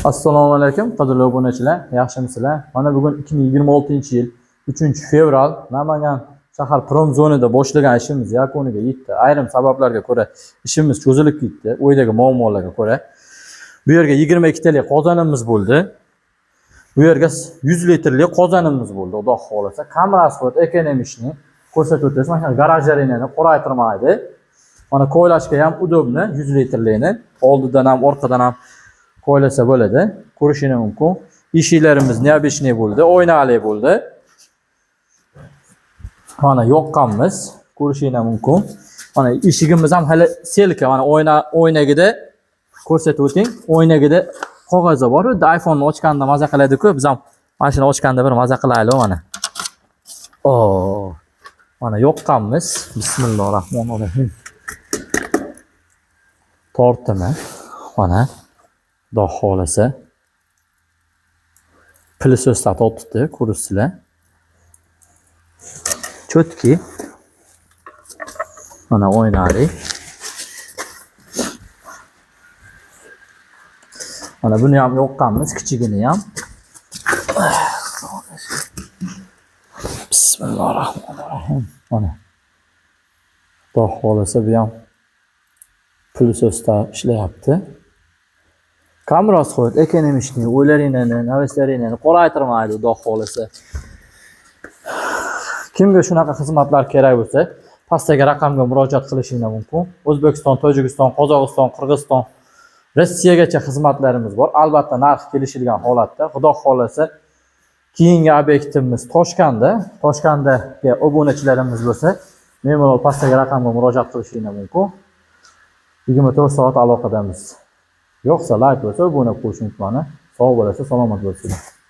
Assalomu alaykum, qadrli obunachilar, yaxshimisizlar? Mana bugun 2026-yil 3-fevral Namangan shahar prom-zonada boshlagan ishimiz yakuniga yetdi. Ayrim sabablarga ko'ra ishimiz cho'zilib ketdi, o'ydagi muammolarga ko'ra. Bu yerga 22 talik qozonimiz bo'ldi. Bu yerga 100 litrlik qozonimiz bo'ldi, xudo xolasa. Kamrasxod ekonomishni ko'rsatib o'tasiz. Mana garajlaringni qoraytirmaydi. Mana ko'ylashga ham udobni 100 litrlikni, oldidan ham, orqadan ham ko'ylasa bo'ladi. Ko'rishinglar mumkin. Eshiklarimiz neobeshniy bo'ldi, oynali bo'ldi. Mana yoqqanmiz, ko'rishinglar mumkin. Mana eshigimiz ham hali selka, mana oynagida ko'rsatib o'ting. Oynagida qog'ozi bor. iPhone ni ochganda maza qiladi-ku, biz ham mashina ochganda bir maza qilaylik mana. Mana yoqqanmiz. Bismillahirrohmanirrohim. Tortimi? Mana Xudo xolasa plisoslar tortibdi, ko'rasizlar. Chotki. Mana oynali. Mana buni ham yoqqanmiz, kichigini ham. Bismillahirrohmanirrohim. Mana Xudo xolasa bu ham plisosda ishlayapti. Kamrasxod ekonomishni o'ylaringlarni, navaslaringlarni qoraytirmaydi, xudo xolasa. Kimga shunaqa xizmatlar kerak bo'lsa, pastdagi raqamga murojaat qilishinglar mumkin. O'zbekiston, Tojikiston, Qozog'iston, Qirg'iziston, Rossiyagacha xizmatlarimiz bor. Albatta narx kelishilgan holatda. Xudo xolasa keyingi obyektimiz Toshkentda. Toshkentdagi obunachilarimiz bo'lsa, bemalol pastdagi raqamga murojaat qilishinglar mumkin. 24 soat aloqadamiz. Yo'qsa like bo'lsa, obuna bo'lish imkoni. Sog' bo'lasiz, salomat bo'linglar.